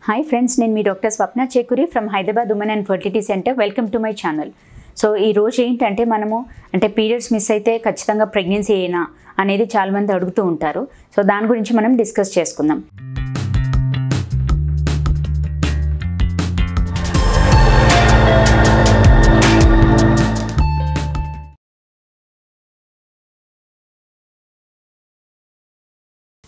Hi friends, నేను మీ doctor Swapna Chekuri from Hyderabad women and fertility centre. Welcome to my channel. So ఈ రోజు ఏంటంటే మనము పీరియడ్స్ మిస్ అయితే ఖచ్చితంగా ప్రెగ్నెన్సీ అయినా అనేది చాలామంది అడుగుతూ ఉంటారు. సో దాని గురించి మనం డిస్కస్ చేసుకుందాం.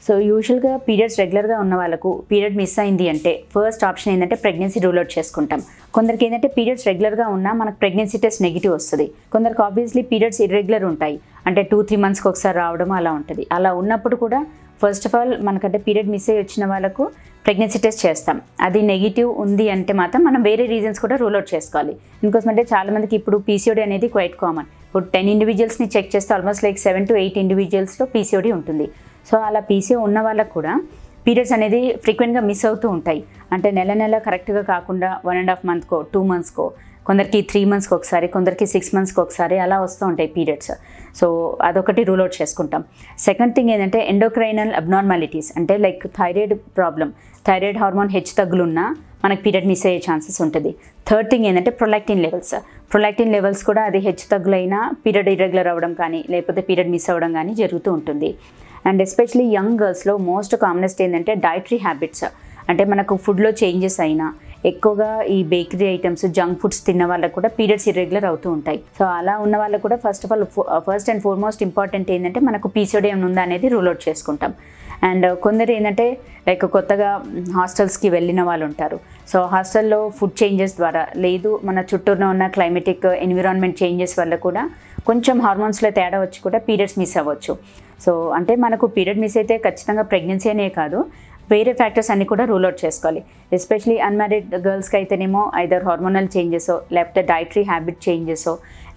సో యూజువల్గా పీరియడ్స్ రెగ్యులర్గా ఉన్న వాళ్ళకు పీరియడ్ మిస్ అయింది అంటే ఫస్ట్ ఆప్షన్ ఏంటంటే ప్రెగ్నెన్సీ రూల్ అవుట్ చేసుకుంటాం. కొందరికి ఏంటంటే పీరియడ్స్ రెగ్యులర్గా ఉన్నా మనకు ప్రెగ్నెన్సీ టెస్ట్ నెగిటివ్ వస్తుంది. కొందరికి ఆబ్వియస్లీ పీరియడ్స్ ఇర్రెగ్యులర్ ఉంటాయి, అంటే 2-3 monthsకి ఒకసారి రావడం అలా ఉంటుంది. అలా ఉన్నప్పుడు కూడా ఫస్ట్ ఆఫ్ ఆల్ మనకంటే పీరియడ్ మిస్ అయ్యి వచ్చిన వాళ్ళకు ప్రెగ్నెన్సీ టెస్ట్ చేస్తాం. అది నెగిటివ్ ఉంది అంటే మాత్రం మనం వేరే రీజన్స్ కూడా రూల్ అవుట్ చేసుకోవాలి. ఇంకోసం అంటే చాలామందికి ఇప్పుడు పీసీఓడి అనేది క్వైట్ కామన్. ఇప్పుడు 10 individualsని చెక్ చేస్తే ఆల్మోస్ట్ లైక్ 7 to 8 individualsలో పీసీఓడి ఉంటుంది. సో అలా పీసీఓ ఉన్న వాళ్ళకు కూడా పీరియడ్స్ అనేది ఫ్రీక్వెంట్గా మిస్ అవుతూ ఉంటాయి. అంటే నెల కరెక్ట్గా కాకుండా 1.5 monthకో 2 monthskో, కొందరికి 3 monthsకి ఒకసారి, కొందరికి 6 monthsకి ఒకసారి అలా వస్తూ ఉంటాయి పీరియడ్స్. సో అదొకటి రూల్ అవుట్ చేసుకుంటాం. సెకండ్ థింగ్ ఏంటంటే ఎండోక్రైనల్ అబ్నార్మాలిటీస్, అంటే like thyroid problem, thyroid hormone హెచ్చుతగ్గులున్నా మనకి పీరియడ్ మిస్ అయ్యే ఛాన్సెస్ ఉంటుంది. థర్డ్ థింగ్ ఏంటంటే ప్రొలాక్టిన్ లెవెల్స్ కూడా అది హెచ్చుతగ్గులైనా పీరియడ్ ఇర్రెగ్యులర్ అవ్వడం కానీ లేకపోతే పీరియడ్ మిస్ అవ్వడం కానీ జరుగుతూ ఉంటుంది. అండ్ ఎస్పెషలీ యంగ్ గర్ల్స్లో మోస్ట్ కామనెస్ట్ ఏంటంటే డైటరీ హ్యాబిట్స్, అంటే మనకు ఫుడ్లో చేంజెస్ అయినా ఎక్కువగా ఈ బేకరీ ఐటమ్స్, జంక్ ఫుడ్స్ తిన్న వాళ్ళకు కూడా పీరియడ్స్ ఇర్రెగ్యులర్ అవుతూ ఉంటాయి. సో అలా ఉన్న వాళ్ళకు కూడా ఫస్ట్ అండ్ ఫార్మోస్ట్ ఇంపార్టెంట్ ఏంటంటే మనకు పీసీఓడి ఏమైనా ఉందా అనేది రూల్ అవుట్ చేసుకుంటాం. అండ్ కొందరు ఏంటంటే లైక్ కొత్తగా హాస్టల్స్కి వెళ్ళిన వాళ్ళు ఉంటారు. సో హాస్టల్లో ఫుడ్ చేంజెస్ ద్వారా, లేదు మన చుట్టూలో ఉన్న క్లైమేటిక్ ఎన్విరాన్మెంట్ చేంజెస్ వల్ల కూడా కొంచెం హార్మోన్స్లో తేడా వచ్చి కూడా పీరియడ్స్ మిస్ అవ్వచ్చు. సో అంటే మనకు పీరియడ్ మిస్ అయితే ఖచ్చితంగా ప్రెగ్నెన్సీ అనే కాదు, వేరే ఫ్యాక్టర్స్ అన్నీ కూడా రూల్ అవుట్ చేసుకోవాలి. ఎస్పెషలీ అన్మ్యారీడ్ గర్ల్స్కి అయితేనేమో ఐదర్ హార్మోనల్ చేంజెసో లేకపోతే డైటరీ హ్యాబిట్ చేంజెసో,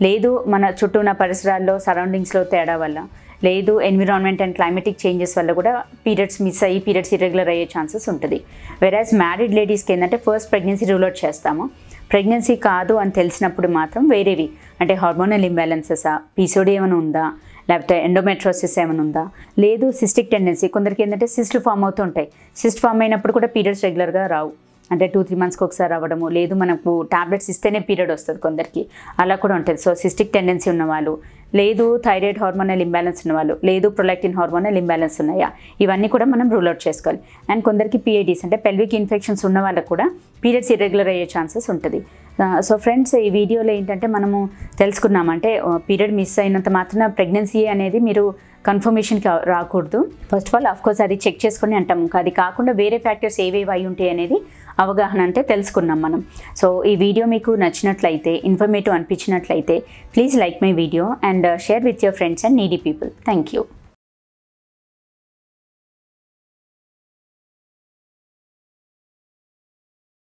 లేదు మన చుట్టూ ఉన్న పరిసరాల్లో సరౌండింగ్స్లో తేడా వల్ల, లేదు ఎన్విరాన్మెంట్ అండ్ క్లైమేటిక్ చేంజెస్ వల్ల కూడా పీరియడ్స్ మిస్ అయ్యి పీరియడ్స్ ఇర్రెగ్యులర్ అయ్యే ఛాన్సెస్ ఉంటుంది. వెరాజ్ మ్యారీడ్ లేడీస్కి ఏంటంటే ఫస్ట్ ప్రెగ్నెన్సీ రూల్ అవుట్ చేస్తాము. ప్రెగ్నెన్సీ కాదు అని తెలిసినప్పుడు మాత్రం వేరేవి, అంటే హార్మోనల్ ఇంబ్యాలెన్సెసా, పీసీఓడి ఏమైనా ఉందా, లేకపోతే ఎండోమెట్రోసిస్ ఏమైనా ఉందా, లేదు సిస్టిక్ టెండెన్సీ, కొందరికి ఏంటంటే సిస్ట్లు ఫామ్ అవుతూ ఉంటాయి. సిస్ట్ ఫామ్ అయినప్పుడు కూడా పీరియడ్స్ రెగ్యులర్గా రావు, అంటే 2-3 monthsకి ఒకసారి అవ్వడము, లేదు మనకు టాబ్లెట్స్ ఇస్తేనే పీరియడ్ వస్తుంది కొందరికి, అలా కూడా ఉంటుంది. సో సిస్టిక్ టెండెన్సీ ఉన్నవాళ్ళు, లేదు థైరాయిడ్ హార్మోనల్ ఇంబ్యాలెన్స్ ఉన్నవాళ్ళు, లేదు ప్రొలాక్టిన్ హార్మోనల్ ఇంబ్యాలెన్స్ ఉన్నాయా, ఇవన్నీ కూడా మనం రూల్ అవుట్ చేసుకోవాలి. అండ్ కొందరికి పిఐడీస్, అంటే పెల్విక్ ఇన్ఫెక్షన్స్ ఉన్న వాళ్ళకు కూడా పీరియడ్స్ ఇర్రెగ్యులర్ అయ్యే ఛాన్సెస్ ఉంటుంది. సో ఫ్రెండ్స్, ఈ వీడియోలో ఏంటంటే మనము తెలుసుకున్నామంటే పీరియడ్ మిస్ అయినంత మాత్రం ప్రెగ్నెన్సీ అనేది మీరు కన్ఫర్మేషన్కి రాకూడదు. ఫస్ట్ ఆఫ్ ఆల్ ఆఫ్కోర్స్ అది చెక్ చేసుకొని అంటాము, అది కాకుండా వేరే ఫ్యాక్టర్స్ ఏవేవి అయి ఉంటాయి అనేది అవగాహన అంటే తెలుసుకున్నాం మనం. సో ఈ వీడియో మీకు నచ్చినట్లయితే, ఇన్ఫర్మేటివ్ అనిపించినట్లయితే please like my video and share with your friends and needy people. Thank you.